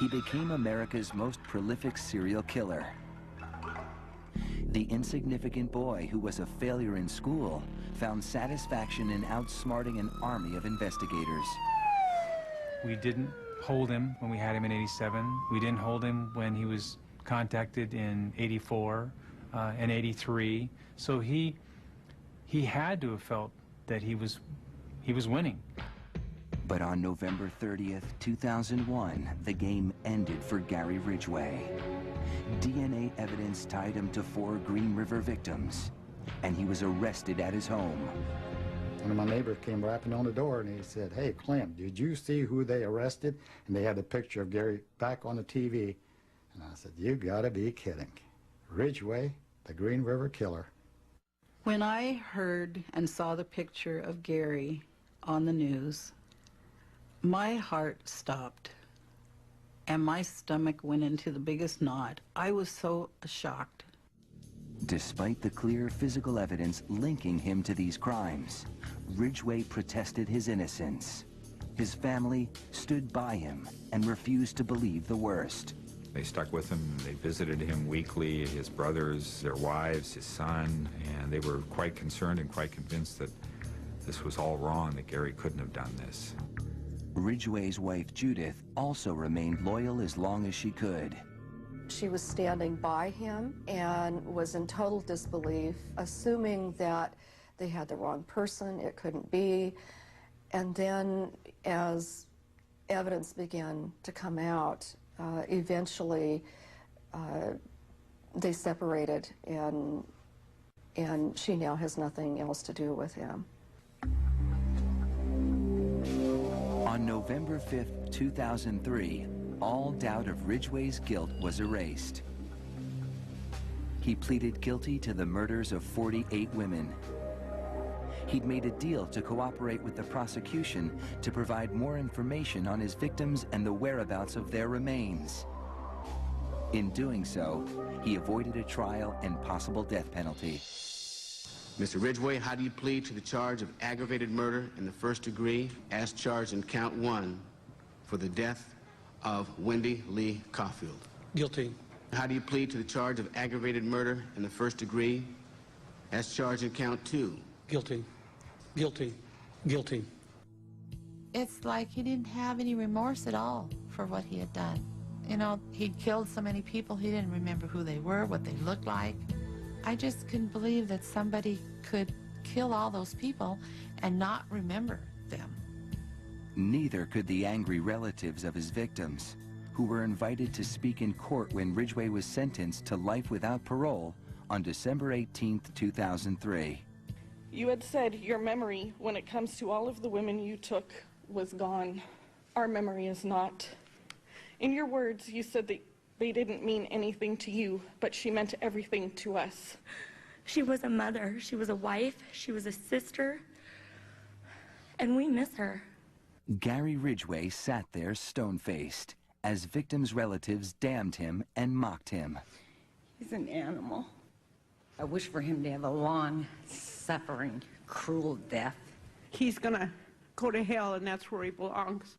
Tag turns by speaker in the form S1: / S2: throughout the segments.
S1: he became America's most prolific serial killer. The insignificant boy who was a failure in school found satisfaction in outsmarting an army of investigators.
S2: We didn't hold him when we had him in '87. We didn't hold him when he was contacted in '84 and '83. So he had to have felt that he was winning.
S1: But on November 30th, 2001, the game ended for Gary Ridgway. DNA evidence tied him to 4 Green River victims, and he was arrested at his home.
S3: One of my neighbors came rapping on the door and he said, "Hey, Clem, did you see who they arrested?" And they had a picture of Gary back on the TV. And I said, "You gotta be kidding. Ridgway, the Green River killer."
S4: When I heard and saw the picture of Gary on the news, my heart stopped and my stomach went into the biggest knot. I was so shocked.
S1: Despite the clear physical evidence linking him to these crimes, Ridgway protested his innocence. His family stood by him and refused to believe the worst.
S5: They stuck with him. They visited him weekly, his brothers, their wives, his son, and they were quite concerned and quite convinced that this was all wrong, that Gary couldn't have done this.
S1: Ridgway's wife, Judith, also remained loyal as long as she could.
S6: She was standing by him and was in total disbelief, assuming that they had the wrong person, it couldn't be. And then as evidence began to come out, eventually they separated, and she now has nothing else to do with him.
S1: On November 5th, 2003, all doubt of Ridgway's guilt was erased. He pleaded guilty to the murders of 48 women. He'd made a deal to cooperate with the prosecution to provide more information on his victims and the whereabouts of their remains. In doing so, he avoided a trial and possible death penalty.
S7: Mr. Ridgway, how do you plead to the charge of aggravated murder in the first degree as charged in count 1 for the death of Wendy Lee Caulfield?
S8: Guilty.
S7: How do you plead to the charge of aggravated murder in the first degree as charged in count 2?
S8: Guilty. Guilty. Guilty.
S9: It's like he didn't have any remorse at all for what he had done. You know, he'd killed so many people, he didn't remember who they were, what they looked like. I just couldn't believe that somebody could kill all those people and not remember them.
S1: Neither could the angry relatives of his victims, who were invited to speak in court when Ridgway was sentenced to life without parole on December 18th, 2003.
S10: You had said your memory, when it comes to all of the women you took, was gone. Our memory is not. In your words, you said that they didn't mean anything to you, but she meant everything to us.
S11: She was a mother, she was a wife, she was a sister, and we miss her.
S1: Gary Ridgway sat there stone-faced as victims' relatives damned him and mocked him.
S12: He's an animal. I wish for him to have a long, suffering, cruel death.
S13: He's gonna go to hell, and that's where he belongs.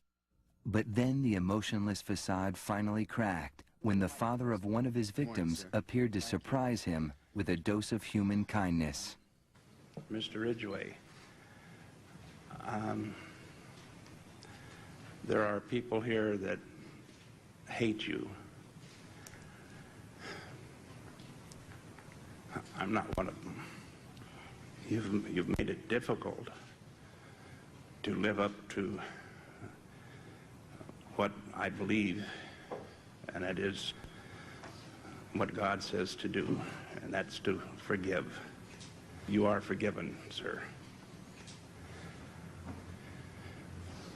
S1: But then the emotionless facade finally cracked when the father of one of his victims appeared to surprise him with a dose of human kindness.
S14: Mr. Ridgway, there are people here that hate you. I'm not one of them. You've made it difficult to live up to what I believe, and that is what God says to do, and that's to forgive. You are forgiven, sir.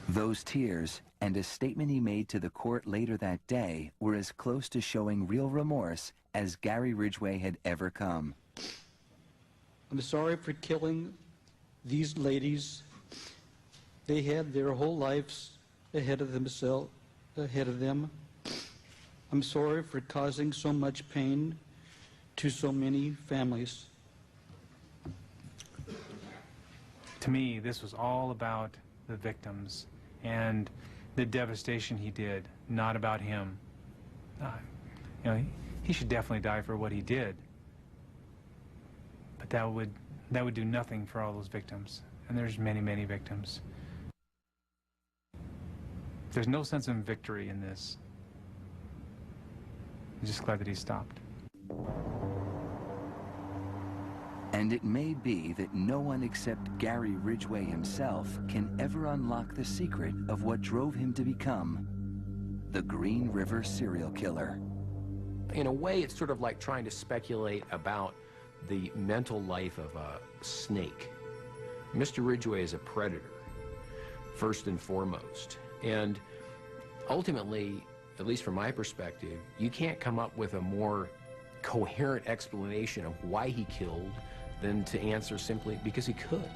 S1: Those tears and a statement he made to the court later that day were as close to showing real remorse as Gary Ridgway had ever come.
S8: I'm sorry for killing these ladies. They had their whole lives ahead of them. I'm sorry for causing so much pain to so many families.
S2: To me, this was all about the victims and the devastation he did, not about him. You know, he should definitely die for what he did. But that would do nothing for all those victims. And there's many, many victims. There's no sense of victory in this. I'm just glad that he stopped.
S1: And it may be that no one except Gary Ridgway himself can ever unlock the secret of what drove him to become the Green River serial killer.
S15: In a way, it's sort of like trying to speculate about the mental life of a snake. Mr. Ridgway is a predator, first and foremost. And ultimately, at least from my perspective, you can't come up with a more coherent explanation of why he killed than to answer simply because he could.